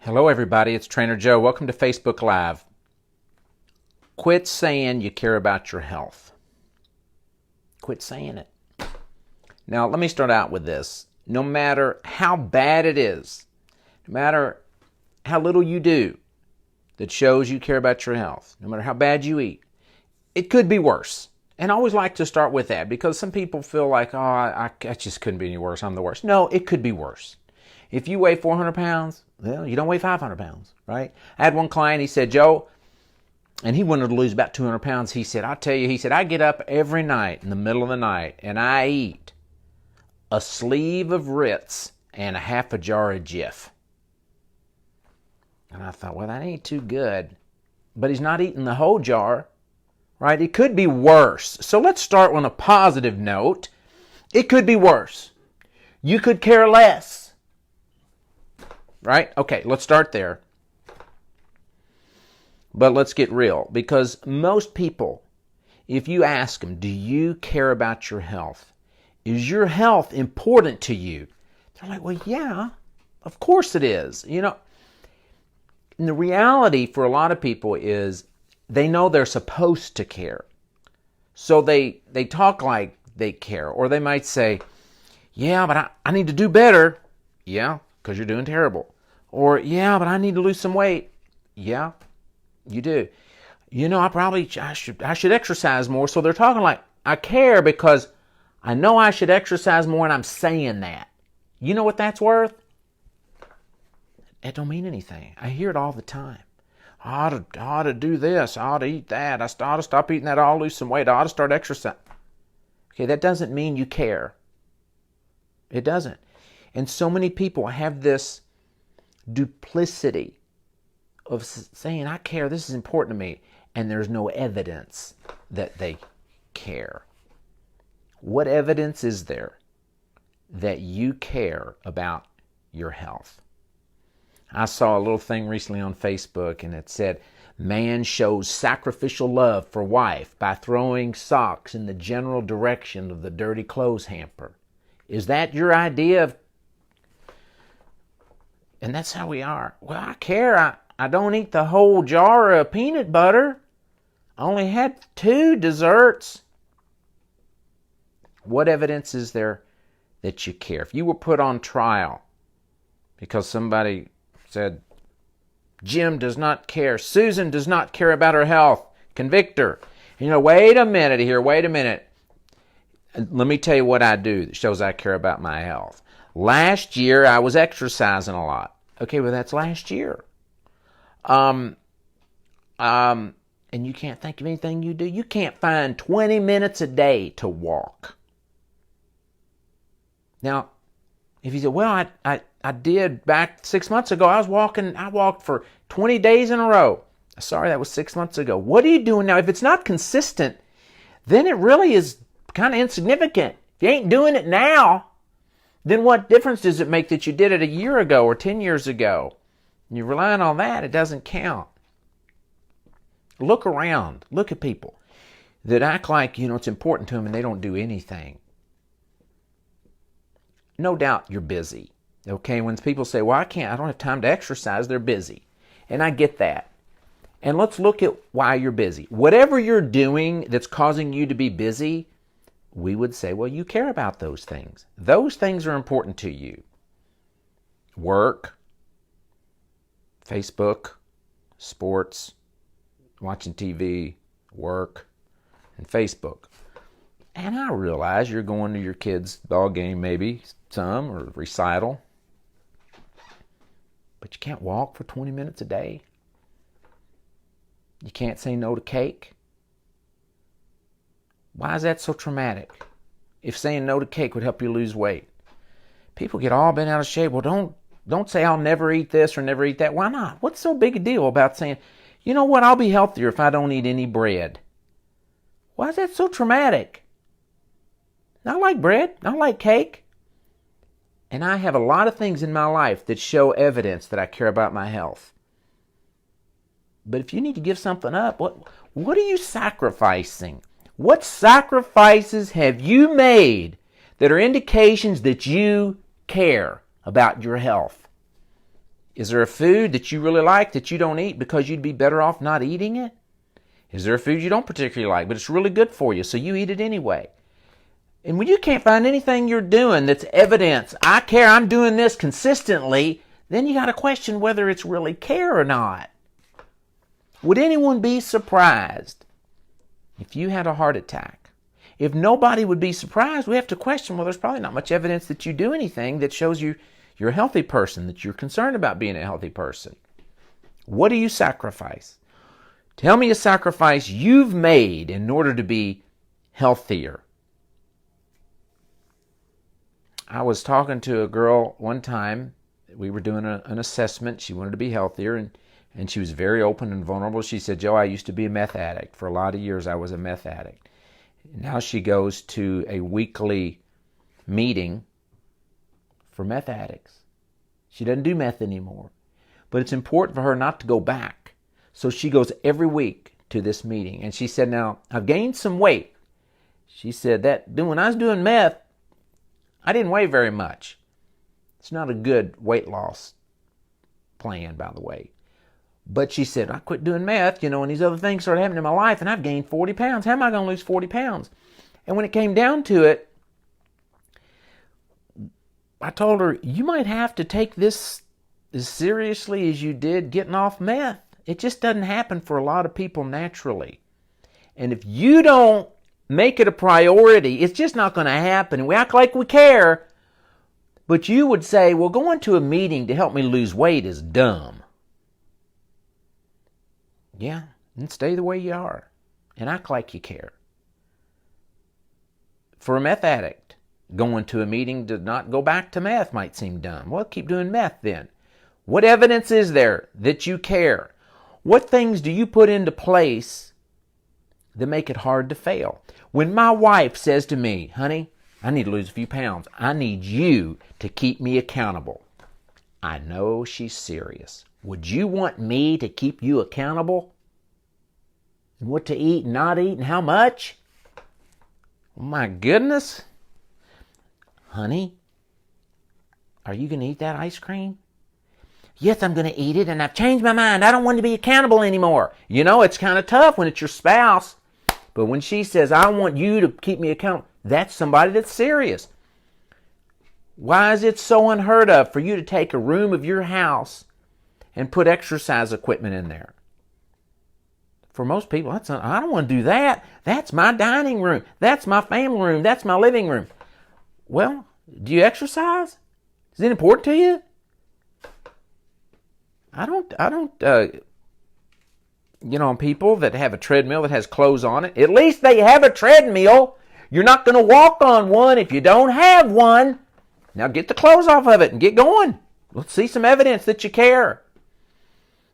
Hello everybody, it's Trainer Joe. Welcome to Facebook Live. Quit saying you care about your health. Quit saying it. Now let me start out with this. No matter how bad it is, no matter how little you do that shows you care about your health, no matter how bad you eat, it could be worse. And I always like to start with that because some people feel like, I just couldn't be any worse, I'm the worst. No, it could be worse. If you weigh 400 pounds, well, you don't weigh 500 pounds, right? I had one client, he said, Joe, and he wanted to lose about 200 pounds. He said, I'll tell you, he said, I get up every night in the middle of the night and I eat a sleeve of Ritz and a half a jar of Jif. And I thought, well, that ain't too good. But he's not eating the whole jar, right? It could be worse. So let's start on a positive note. It could be worse. You could care less. Right? Okay, let's start there. But let's get real. Because most people, if you ask them, do you care about your health? Is your health important to you? They're like, well, yeah, of course it is. You know, and the reality for a lot of people is they know they're supposed to care. So they talk like they care. Or they might say, yeah, but I need to do better. Yeah, because you're doing terrible. Or, yeah, but I need to lose some weight. Yeah, you do. You know, I should exercise more. So they're talking like, I care because I know I should exercise more and I'm saying that. You know what that's worth? It don't mean anything. I hear it all the time. I ought to do this. I ought to eat that. I ought to stop eating that. I ought to lose some weight. I ought to start exercising. Okay, that doesn't mean you care. It doesn't. And so many people have this duplicity of saying, I care, this is important to me, and there's no evidence that they care. What evidence is there that you care about your health? I saw a little thing recently on Facebook, and it said, man shows sacrificial love for wife by throwing socks in the general direction of the dirty clothes hamper. Is that your idea of? And that's how we are. Well, I care. I don't eat the whole jar of peanut butter. I only had 2 desserts. What evidence is there that you care? If you were put on trial because somebody said, Jim does not care, Susan does not care about her health, convict her. You know, wait a minute here, wait a minute. Let me tell you what I do that shows I care about my health. Last year, I was exercising a lot. Okay, well, that's last year. And you can't think of anything you do. You can't find 20 minutes a day to walk. Now, if you say, well, I did back 6 months ago. I walked for 20 days in a row. Sorry, that was 6 months ago. What are you doing now? If it's not consistent, then it really is kind of insignificant. If you ain't doing it now, then what difference does it make that you did it a year ago or 10 years ago? And you're relying on that, it doesn't count. Look around. Look at people that act like, it's important to them and they don't do anything. No doubt you're busy. Okay, when people say, well, I don't have time to exercise, they're busy. And I get that. And let's look at why you're busy. Whatever you're doing that's causing you to be busy, we would say, well, you care about those things. Those things are important to you. Work, Facebook, sports, watching TV, work, and Facebook. And I realize you're going to your kid's ball game, maybe some, or recital. But you can't walk for 20 minutes a day. You can't say no to cake. Why is that so traumatic? If saying no to cake would help you lose weight. People get all bent out of shape. Well, don't say I'll never eat this or never eat that. Why not? What's so big a deal about saying, you know what, I'll be healthier if I don't eat any bread? Why is that so traumatic? I like bread. I like cake. And I have a lot of things in my life that show evidence that I care about my health. But if you need to give something up, what are you sacrificing? What sacrifices have you made that are indications that you care about your health? Is there a food that you really like that you don't eat because you'd be better off not eating it? Is there a food you don't particularly like, but it's really good for you, so you eat it anyway? And when you can't find anything you're doing that's evidence, I care, I'm doing this consistently, then you got to question whether it's really care or not. Would anyone be surprised if you had a heart attack? If nobody would be surprised, we have to question, well, there's probably not much evidence that you do anything that shows you're a healthy person, that you're concerned about being a healthy person. What do you sacrifice? Tell me a sacrifice you've made in order to be healthier. I was talking to a girl one time. We were doing an assessment. She wanted to be healthier, and she was very open and vulnerable. She said, Joe, I used to be a meth addict. For a lot of years, I was a meth addict. Now she goes to a weekly meeting for meth addicts. She doesn't do meth anymore. But it's important for her not to go back. So she goes every week to this meeting. And she said, now, I've gained some weight. She said that when I was doing meth, I didn't weigh very much. It's not a good weight loss plan, by the way. But she said, I quit doing meth, and these other things started happening in my life, and I've gained 40 pounds. How am I going to lose 40 pounds? And when it came down to it, I told her, you might have to take this as seriously as you did getting off meth. It just doesn't happen for a lot of people naturally. And if you don't make it a priority, it's just not going to happen. And we act like we care. But you would say, well, going to a meeting to help me lose weight is dumb. Yeah, then stay the way you are and act like you care. For a meth addict, going to a meeting to not go back to meth might seem dumb. Well, keep doing meth then. What evidence is there that you care? What things do you put into place that make it hard to fail? When my wife says to me, honey, I need to lose a few pounds. I need you to keep me accountable. I know she's serious. Would you want me to keep you accountable? And what to eat and not eat and how much? Oh my goodness. Honey, are you going to eat that ice cream? Yes, I'm going to eat it, and I've changed my mind. I don't want to be accountable anymore. It's kind of tough when it's your spouse. But when she says, I want you to keep me accountable, that's somebody that's serious. Why is it so unheard of for you to take a room of your house and put exercise equipment in there? For most people, I don't want to do that. That's my dining room. That's my family room. That's my living room. Well, do you exercise? Is it important to you? I don't, people that have a treadmill that has clothes on it, at least they have a treadmill. You're not going to walk on one if you don't have one. Now get the clothes off of it and get going. Let's see some evidence that you care.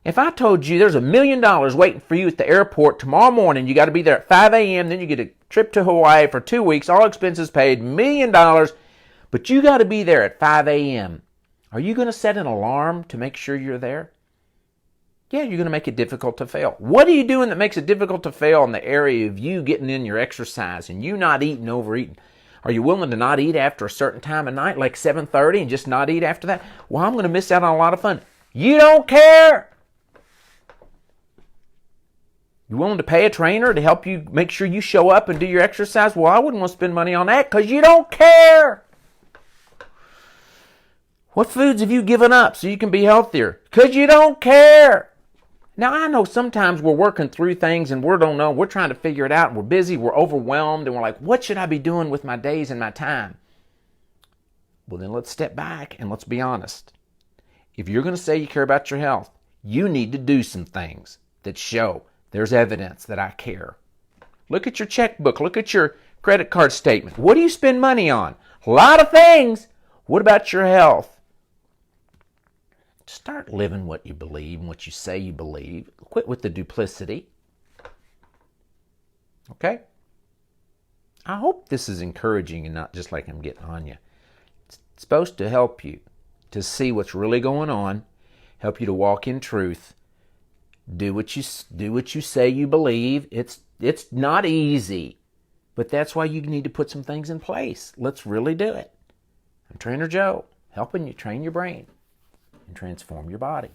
If I told you there's $1 million waiting for you at the airport tomorrow morning, you got to be there at 5 a.m., then you get a trip to Hawaii for 2 weeks, all expenses paid, $1 million, but you got to be there at 5 a.m. Are you going to set an alarm to make sure you're there? Yeah, you're going to make it difficult to fail. What are you doing that makes it difficult to fail in the area of you getting in your exercise and you not eating, overeating? Are you willing to not eat after a certain time of night, like 7:30, and just not eat after that? Well, I'm going to miss out on a lot of fun. You don't care. You willing to pay a trainer to help you make sure you show up and do your exercise? Well, I wouldn't want to spend money on that because you don't care. What foods have you given up so you can be healthier? Because you don't care. Now, I know sometimes we're working through things and we don't know. We're trying to figure it out. And we're busy. We're overwhelmed. And we're like, what should I be doing with my days and my time? Well, then let's step back and let's be honest. If you're going to say you care about your health, you need to do some things that show there's evidence that I care. Look at your checkbook. Look at your credit card statement. What do you spend money on? A lot of things. What about your health? Start living what you believe and what you say you believe. Quit with the duplicity. Okay? I hope this is encouraging and not just like I'm getting on you. It's supposed to help you to see what's really going on, help you to walk in truth, do what you say you believe. It's not easy, but that's why you need to put some things in place. Let's really do it. I'm Trainer Joe, helping you train your brain. and transform your body.